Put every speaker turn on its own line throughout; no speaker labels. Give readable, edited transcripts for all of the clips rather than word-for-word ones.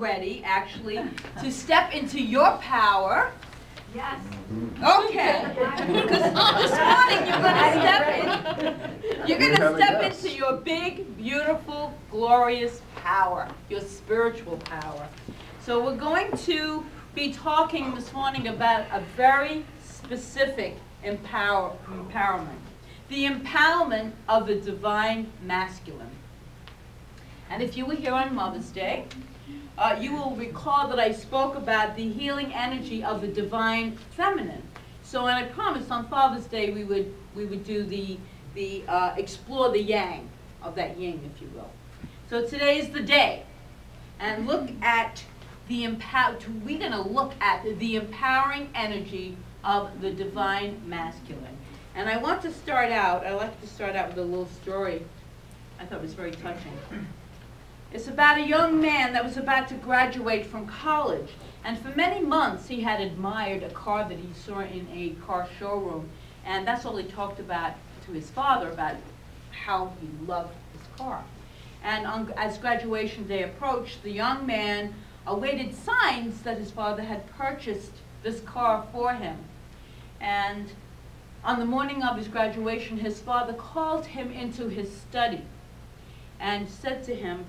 ready, actually, to step into your power.
Yes.
Okay. Because this morning you're going to step into your big, beautiful, glorious power, your spiritual power. So we're going to be talking this morning about a very specific empowerment. The empowerment of the divine masculine. And if you were here on Mother's Day, you will recall that I spoke about the healing energy of the divine feminine. So, and I promised on Father's Day we would do the explore the yang of that yin, if you will. So today is the day, and look at the we're going to look at the empowering energy of the divine masculine. And I want to start out. I like to start out with a little story I thought was very touching. It's about a young man that was about to graduate from college. And for many months, he had admired a car that he saw in a car showroom. And that's all he talked about to his father, about how he loved his car. And as graduation day approached, the young man awaited signs that his father had purchased this car for him. And on the morning of his graduation, his father called him into his study and said to him,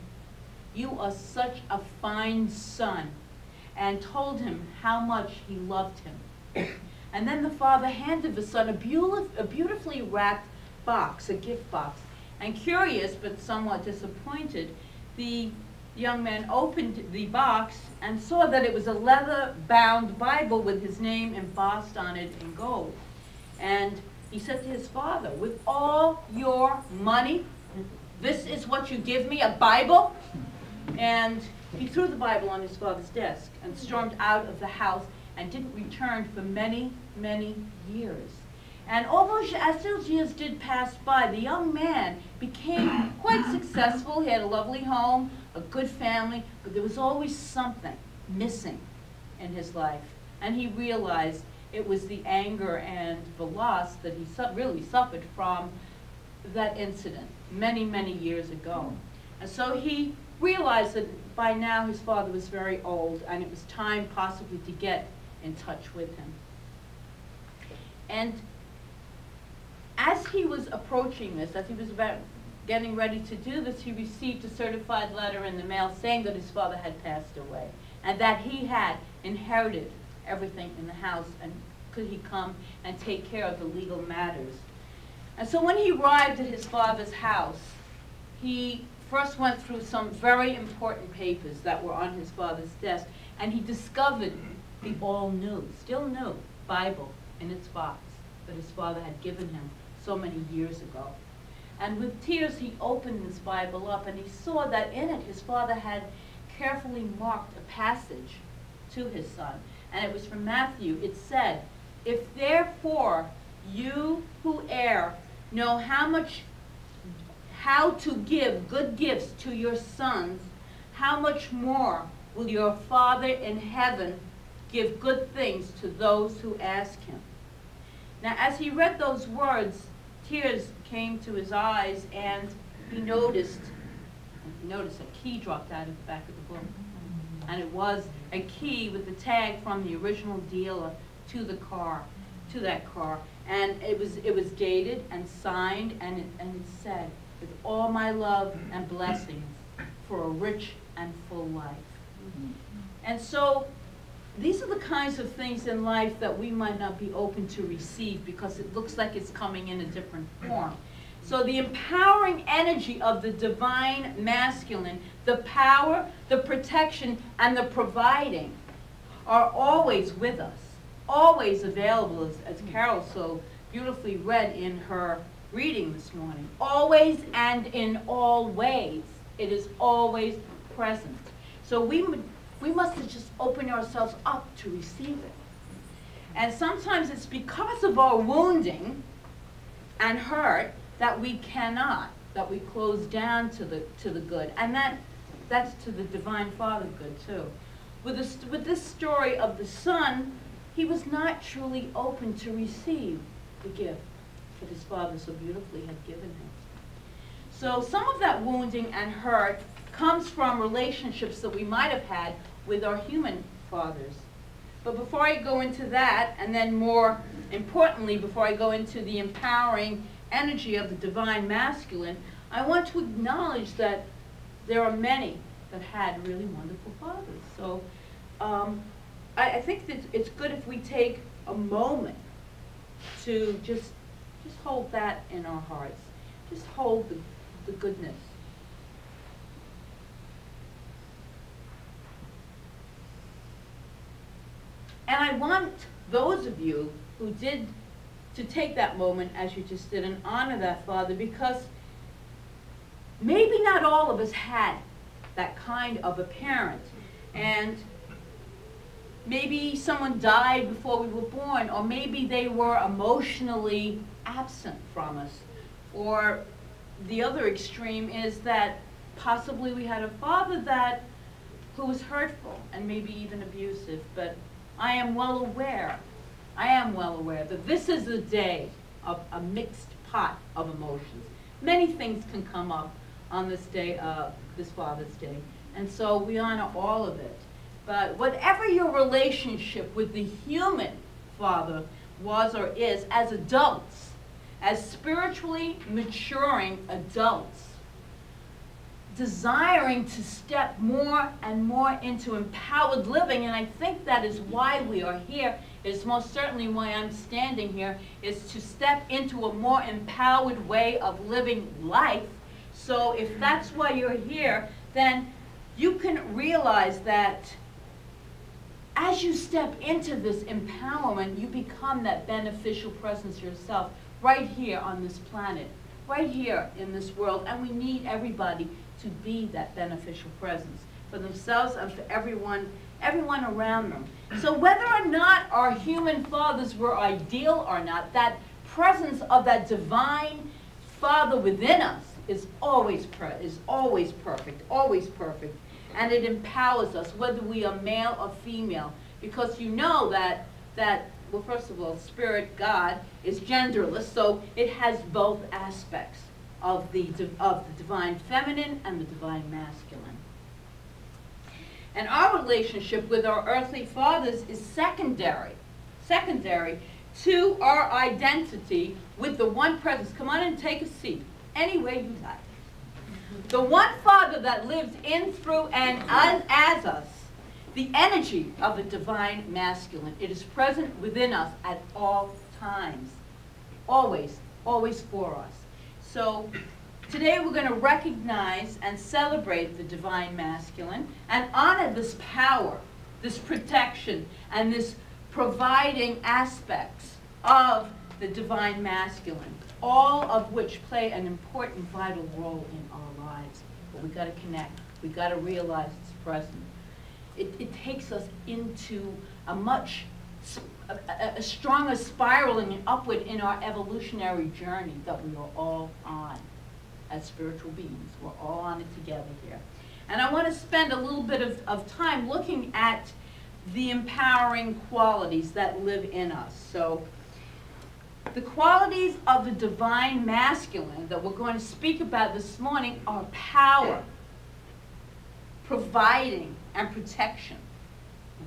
"You are such a fine son," and told him how much he loved him. And then the father handed the son a beautifully wrapped box, a gift box. And curious but somewhat disappointed, the young man opened the box and saw that it was a leather-bound Bible with his name embossed on it in gold. And he said to his father, "With all your money, this is what you give me, a Bible?" And he threw the Bible on his father's desk and stormed out of the house and didn't return for many, many years. And as those years did pass by, the young man became quite successful. He had a lovely home, a good family, but there was always something missing in his life. And he realized it was the anger and the loss that he really suffered from that incident many, many years ago. And so he realized that by now his father was very old and it was time possibly to get in touch with him. And as he was approaching this, as he was about getting ready to do this, he received a certified letter in the mail saying that his father had passed away and that he had inherited everything in the house, and could he come and take care of the legal matters. And so when he arrived at his father's house, he first went through some very important papers that were on his father's desk, and he discovered the all-new, still new, Bible in its box that his father had given him so many years ago. And with tears, he opened this Bible up, and he saw that in it his father had carefully marked a passage to his son. And it was from Matthew. It said, "If therefore you who err know how to give good gifts to your sons, how much more will your Father in heaven give good things to those who ask him?" Now, as he read those words, tears came to his eyes, and he noticed a key dropped out of the back of the book. And it was a key with the tag from the original dealer to that car. And it was dated and signed, and it said, "With all my love and blessings for a rich and full life." And so these are the kinds of things in life that we might not be open to receive because it looks like it's coming in a different form. So the empowering energy of the divine masculine, the power, the protection, and the providing are always with us, always available, as Carol so beautifully read in her reading this morning. Always and in all ways. It is always present. So we must just open ourselves up to receive it. And sometimes it's because of our wounding and hurt that we cannot, that we close down to the good. And that's to the Divine Father good too. With this story of the son, he was not truly open to receive the gift that his father so beautifully had given him. So some of that wounding and hurt comes from relationships that we might have had with our human fathers. But before I go into that, and then more importantly, before I go into the empowering energy of the divine masculine, I want to acknowledge that there are many that had really wonderful fathers. So I think that it's good if we take a moment to just hold that in our hearts. Just hold the goodness. And I want those of you who did to take that moment, as you just did, and honor that father, because maybe not all of us had that kind of a parent. And maybe someone died before we were born, or maybe they were emotionally absent from us. Or the other extreme is that possibly we had a father who was hurtful and maybe even abusive. But I am well aware that this is a day of a mixed pot of emotions. Many things can come up on this day, this Father's Day. And so we honor all of it. But whatever your relationship with the human father was or is, as adults, as spiritually maturing adults, desiring to step more and more into empowered living, and I think that is why we are here, is most certainly why I'm standing here, is to step into a more empowered way of living life. So if that's why you're here, then you can realize that as you step into this empowerment, you become that beneficial presence yourself right here on this planet, right here in this world, and we need everybody to be that beneficial presence for themselves and for everyone around them. So whether or not our human fathers were ideal or not, that presence of that divine Father within us is always perfect, and it empowers us, whether we are male or female, because you know that well, first of all, Spirit, God, is genderless, so it has both aspects of the divine feminine and the divine masculine. And our relationship with our earthly fathers is secondary to our identity with the one presence. Come on and take a seat, any way you like. The one Father that lives in, through, and as us, the energy of the divine masculine. It is present within us at all times, always for us. So today we're going to recognize and celebrate the divine masculine and honor this power, this protection, and this providing aspects of the divine masculine, all of which play an important, vital role in our lives. But we've got to connect. We've got to realize it's present. It takes us into a stronger spiraling and upward in our evolutionary journey that we are all on as spiritual beings. We're all on it together here. And I want to spend a little bit of time looking at the empowering qualities that live in us. So the qualities of the divine masculine that we're going to speak about this morning are power, providing, and protection.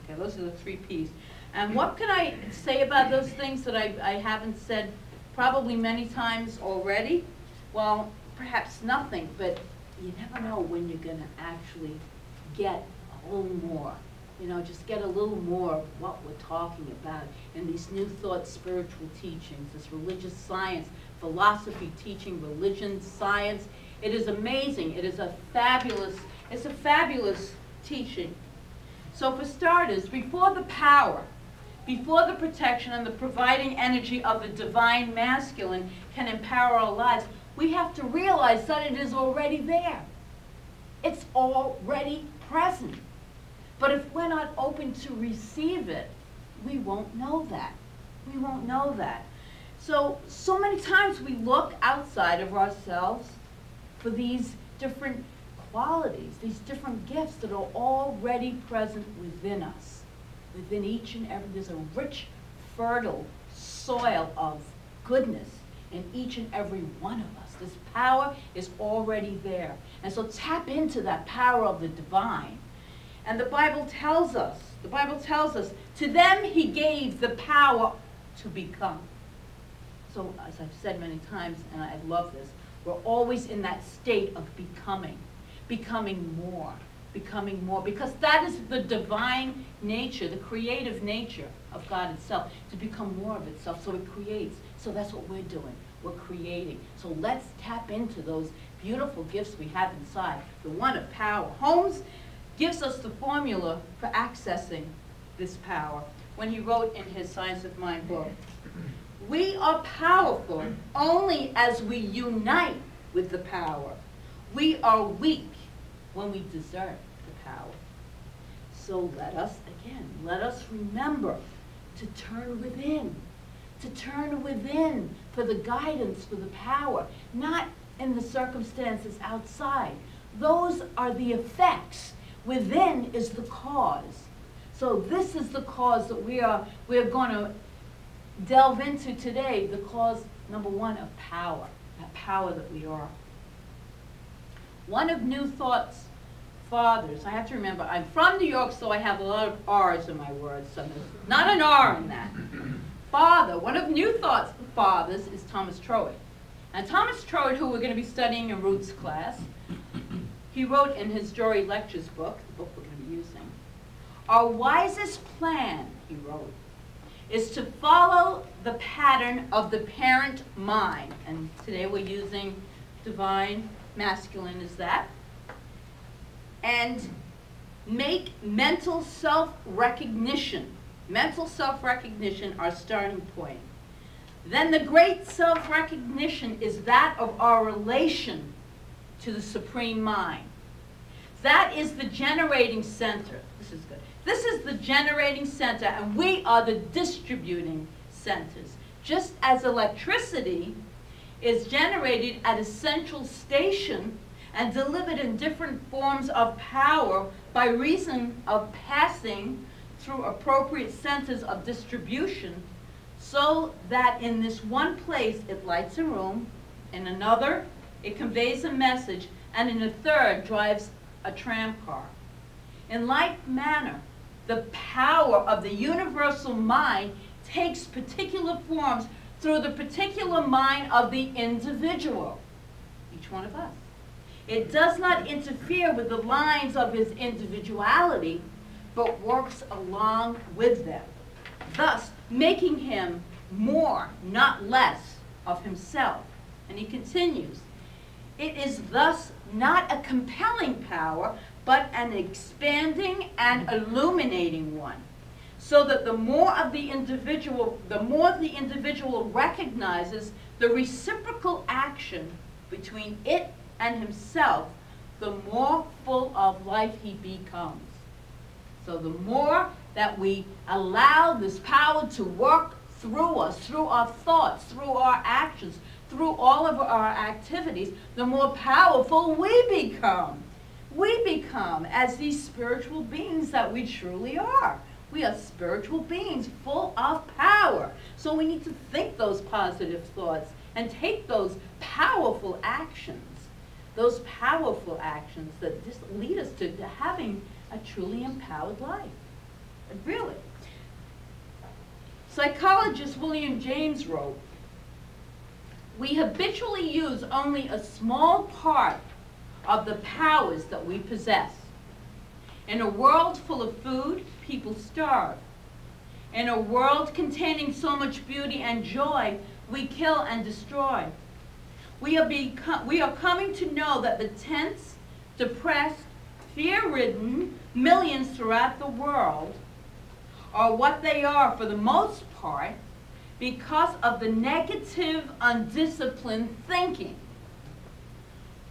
Okay, those are the 3 P's. And what can I say about those things that I haven't said probably many times already? Well, perhaps nothing, but you never know when you're going to actually get a little more. You know, just get a little more of what we're talking about in these New Thought spiritual teachings, this religious science, philosophy teaching, religion, science. It is amazing. It is a fabulous teaching. So for starters, before the power, before the protection and the providing energy of the divine masculine can empower our lives, we have to realize that it is already there. It's already present. But if we're not open to receive it, we won't know that. We won't know that. So many times we look outside of ourselves for these different qualities, these different gifts that are already present within us. Within each and every, there's a rich, fertile soil of goodness in each and every one of us. This power is already there. And so tap into that power of the divine. And the Bible tells us, to them he gave the power to become. So as I've said many times, and I love this, we're always in that state of becoming more, because that is the divine nature, the creative nature of God itself, to become more of itself. So it creates. So that's what we're doing. We're creating. So let's tap into those beautiful gifts we have inside. The one of power. Holmes gives us the formula for accessing this power when he wrote in his Science of Mind book, "We are powerful only as we unite with the power. We are weak when we desert the power." So let us remember to turn within for the guidance, for the power, not in the circumstances outside. Those are the effects. Within is the cause. So this is the cause that we're going to delve into today, the cause, number one, of power, that power that we are. One of New Thought's fathers, I have to remember, I'm from New York, so I have a lot of R's in my words, so there's not an R in that. Father, one of New Thought's fathers is Thomas Troward. And Thomas Troward, who we're going to be studying in Roots class, he wrote in his Jory Lectures book, the book we're going to be using, "Our wisest plan," he wrote, "is to follow the pattern of the parent mind." And today we're using divine masculine as that. "And make mental self-recognition our starting point. Then the great self-recognition is that of our relation to the Supreme Mind. That is the generating center." This is good. "This is the generating center, and we are the distributing centers. Just as electricity is generated at a central station and delivered in different forms of power by reason of passing through appropriate centers of distribution, so that in this one place it lights a room, in another it conveys a message, and in a third drives a tram car. In like manner, the power of the universal mind takes particular forms through the particular mind of the individual," each one of us. "It does not interfere with the lines of his individuality, but works along with them, thus making him more, not less, of himself." And he continues, "It is thus not a compelling power, but an expanding and illuminating one, so that the more the individual recognizes the reciprocal action between it and himself, the more full of life he becomes." So the more that we allow this power to work through us, through our thoughts, through our actions, through all of our activities, the more powerful we become. We become as these spiritual beings that we truly are. We are spiritual beings full of power. So we need to think those positive thoughts and take those powerful actions that just lead us to having a truly empowered life. Really. Psychologist William James wrote, "We habitually use only a small part of the powers that we possess. In a world full of food, people starve. In a world containing so much beauty and joy, we kill and destroy. We are coming to know that the tense, depressed, fear-ridden millions throughout the world are what they are for the most part because of the negative, undisciplined thinking.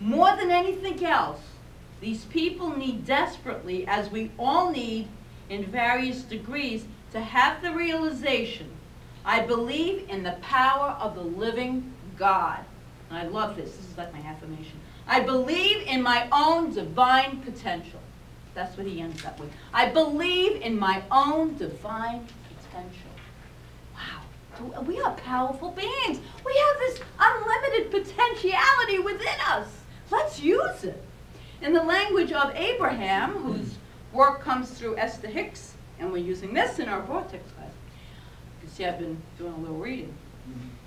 More than anything else, these people need desperately, as we all need in various degrees, to have the realization, I believe in the power of the living God." And I love this. This is like my affirmation. "I believe in my own divine potential." That's what he ends up with. "I believe in my own divine potential." Wow. We are powerful beings. We have this unlimited potentiality within us. Let's use it. In the language of Abraham, whose work comes through Esther Hicks, and we're using this in our vortex class. You can see I've been doing a little reading.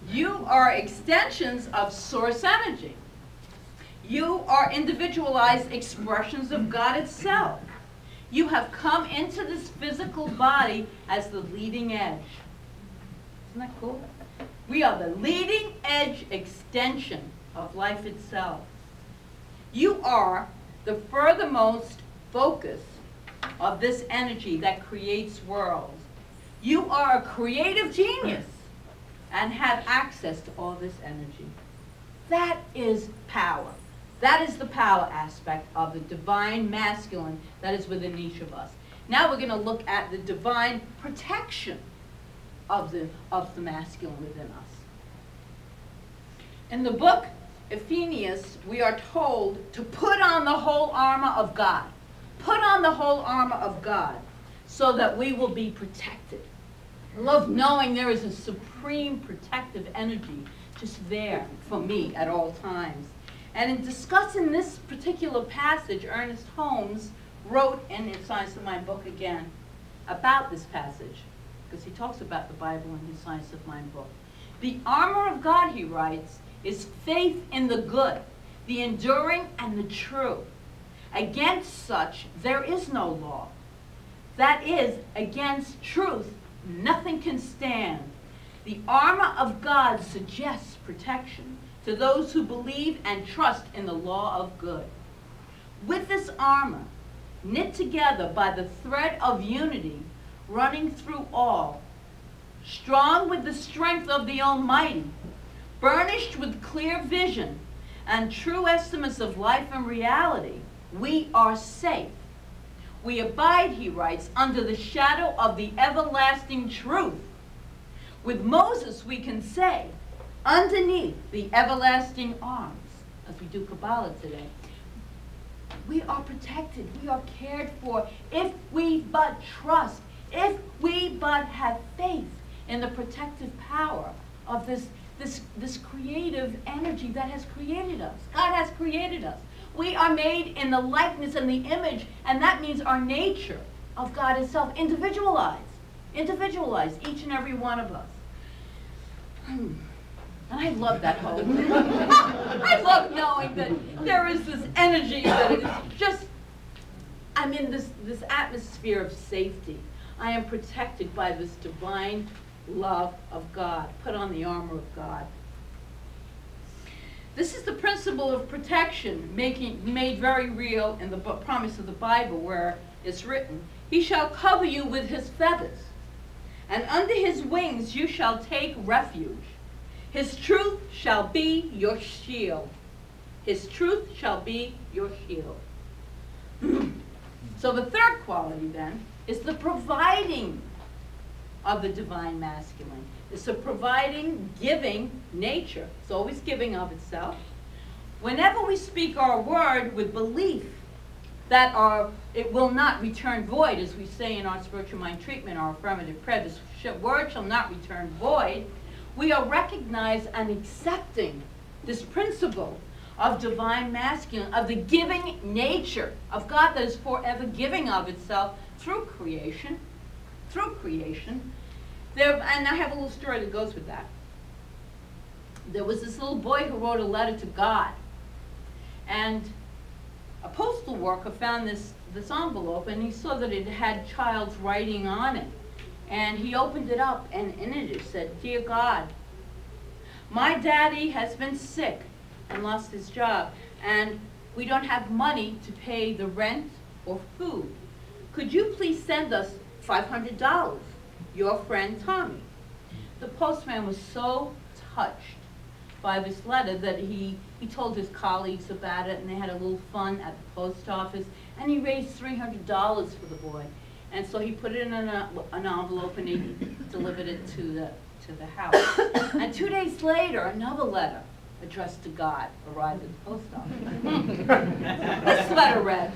You are extensions of source energy. You are individualized expressions of God itself. You have come into this physical body as the leading edge. Isn't that cool? We are the leading edge extension of life itself. You are the furthermost focus of this energy that creates worlds. You are a creative genius and have access to all this energy. That is power. That is the power aspect of the divine masculine that is within each of us. Now we're going to look at the divine protection of the masculine within us. In the book Ephesians, we are told to put on the whole armor of God. Put on the whole armor of God so that we will be protected. I love knowing there is a supreme protective energy just there for me at all times. And in discussing this particular passage, Ernest Holmes wrote in Science of Mind book again about this passage, because he talks about the Bible in his Science of Mind book. The armor of God, he writes, is faith in the good, the enduring and the true. Against such there is no law. That is, against truth nothing can stand. The armor of God suggests protection to those who believe and trust in the law of good. With this armor, knit together by the thread of unity running through all, strong with the strength of the Almighty, burnished with clear vision and true estimates of life and reality, we are safe. We abide, he writes, under the shadow of the everlasting truth. With Moses we can say, underneath the everlasting arms, as we do Kabbalah today, we are protected, we are cared for, if we but trust, if we but have faith in the protective power of this creative energy that has created us. God has created us. We are made in the likeness and the image, and that means our nature of God itself, individualized, each and every one of us. And I love that whole thing. I love knowing that there is this energy that is just, I'm in this atmosphere of safety. I am protected by this divine love of God. Put on the armor of God. This is the principle of protection made very real in the promise of the Bible, where it's written, "He shall cover you with his feathers, and under his wings you shall take refuge. His truth shall be your shield." His truth shall be your shield. So the third quality then is the providing of the divine masculine. It's a providing, giving nature. It's always giving of itself. Whenever we speak our word with belief that it will not return void, as we say in our spiritual mind treatment, our affirmative prayer, this word shall not return void, we are recognizing and accepting this principle of divine masculine, of the giving nature of God that is forever giving of itself through creation. Through creation. And I have a little story that goes with that. There was this little boy who wrote a letter to God. And a postal worker found this envelope, and he saw that it had child's writing on it. And he opened it up, and in it said, "Dear God, my daddy has been sick and lost his job, and we don't have money to pay the rent or food. Could you please send us $500? Your friend Tommy." The postman was so touched by this letter that he told his colleagues about it, and they had a little fun at the post office, and he raised $300 for the boy. And so he put it in an envelope, and he delivered it to the house. And 2 days later, another letter addressed to God arrived at the post office. This letter read,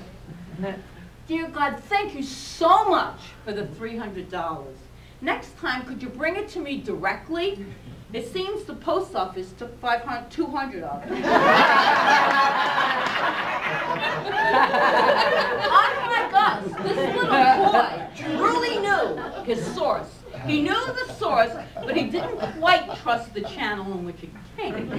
"Dear God, thank you so much for the $300. Next time, could you bring it to me directly? It seems the post office took 200 of them. Unlike us, this little boy truly knew his source. He knew the source, but he didn't quite trust the channel in which it came. But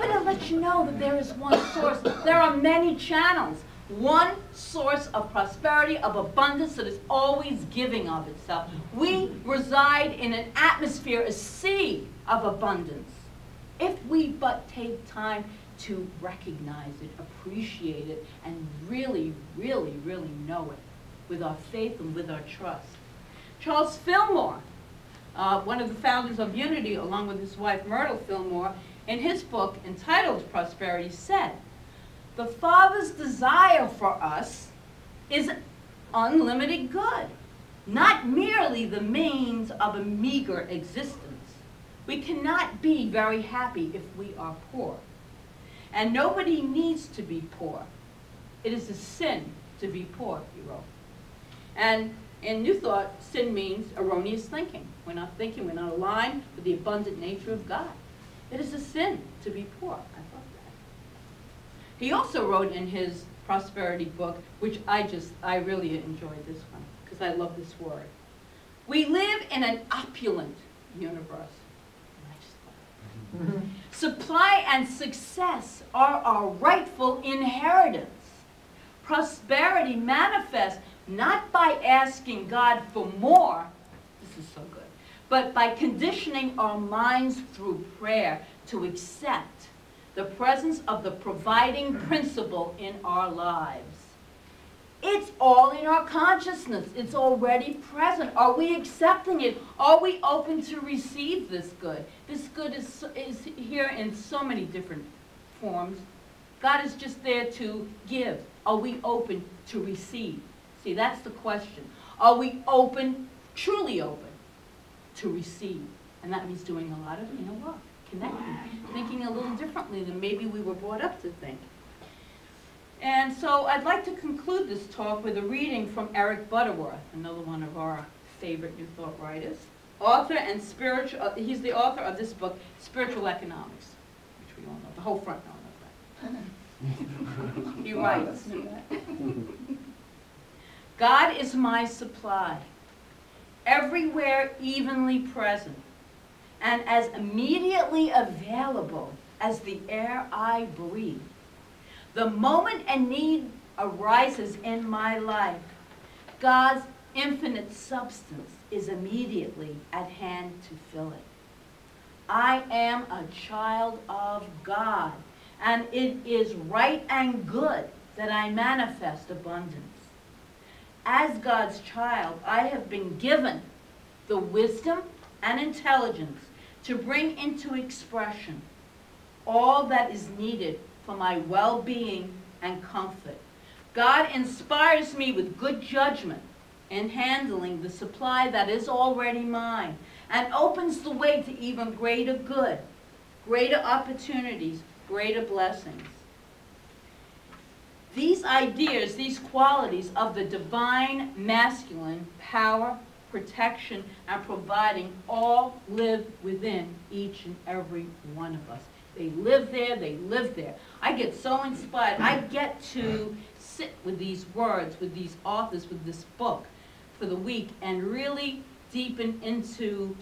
it lets you know that there is one source. There are many channels. One source of prosperity, of abundance that is always giving of itself. We reside in an atmosphere, a sea of abundance. If we but take time to recognize it, appreciate it, and really, really, really know it with our faith and with our trust. Charles Fillmore, one of the founders of Unity, along with his wife Myrtle Fillmore, in his book entitled Prosperity, said, "The Father's desire for us is unlimited good, not merely the means of a meager existence. We cannot be very happy if we are poor. And nobody needs to be poor. It is a sin to be poor," he wrote. And in New Thought, sin means erroneous thinking. We're not thinking, we're not aligned with the abundant nature of God. It is a sin to be poor. I thought that. He also wrote in his prosperity book, which I really enjoyed this one, because I love this word. "We live in an opulent universe." Supply and success are our rightful inheritance. Prosperity manifests not by asking God for more, this is so good, but by conditioning our minds through prayer to accept the presence of the providing principle in our lives. It's all in our consciousness. It's already present. Are we accepting it? Are we open to receive this good? This good is here in so many different forms. God is just there to give. Are we open to receive? See, that's the question. Are we open, truly open, to receive? And that means doing a lot of inner work, connecting, thinking a little differently than maybe we were brought up to think. And so I'd like to conclude this talk with a reading from Eric Butterworth, another one of our favorite New Thought writers, author and he's the author of this book, Spiritual Economics, which we all know, the whole front knows that. He writes, "God is my supply, everywhere evenly present, and as immediately available as the air I breathe. The moment a need arises in my life, God's infinite substance is immediately at hand to fill it. I am a child of God, and it is right and good that I manifest abundance. As God's child, I have been given the wisdom and intelligence to bring into expression all that is needed for my well-being and comfort. God inspires me with good judgment in handling the supply that is already mine, and opens the way to even greater good, greater opportunities, greater blessings. These ideas, these qualities of the divine masculine power, protection, and providing all live within each and every one of us. They live there, they live there. I get so inspired. I get to sit with these words, with these authors, with this book for the week and really deepen into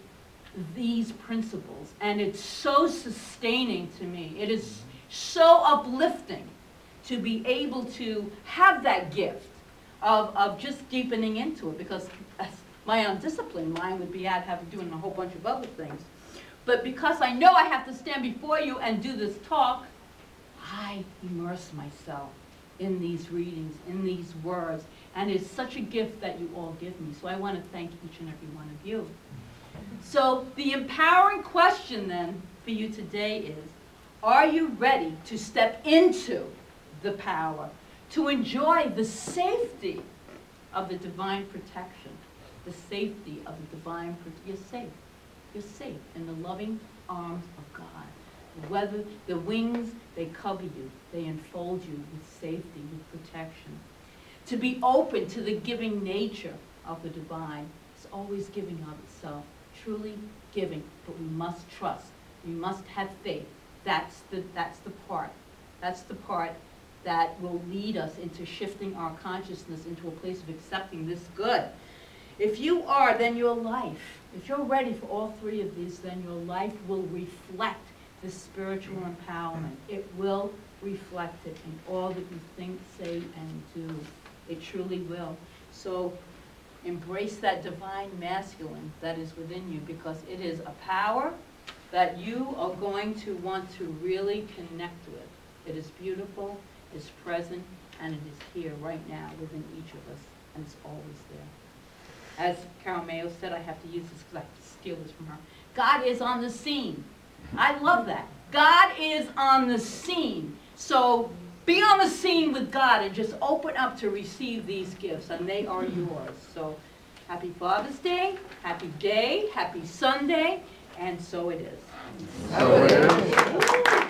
these principles. And it's so sustaining to me. It is so uplifting to be able to have that gift of just deepening into it, because my undisciplined mind would be out doing a whole bunch of other things. But because I know I have to stand before you and do this talk, I immerse myself in these readings, in these words, and it's such a gift that you all give me. So I want to thank each and every one of you. So the empowering question then for you today is, are you ready to step into the power, to enjoy the safety of the divine protection, the safety of the divine protection? You're safe. You're safe in the loving arms of God. The wings, they cover you. They enfold you with safety, with protection. To be open to the giving nature of the divine. It's always giving of itself, truly giving, but we must trust. We must have faith. That's the part. That's the part that will lead us into shifting our consciousness into a place of accepting this good. If you are, then your life, if you're ready for all three of these, then your life will reflect this spiritual empowerment. It will reflect it in all that you think, say, and do. It truly will. So embrace that divine masculine that is within you, because it is a power that you are going to want to really connect with. It is beautiful, it's present, and it is here right now within each of us, and it's always there. As Carol Mayo said, I have to use this because I have to steal this from her. God is on the scene. I love that. God is on the scene. So be on the scene with God and just open up to receive these gifts, and they are yours. So happy Father's Day, happy Sunday, and so it is.
So it is.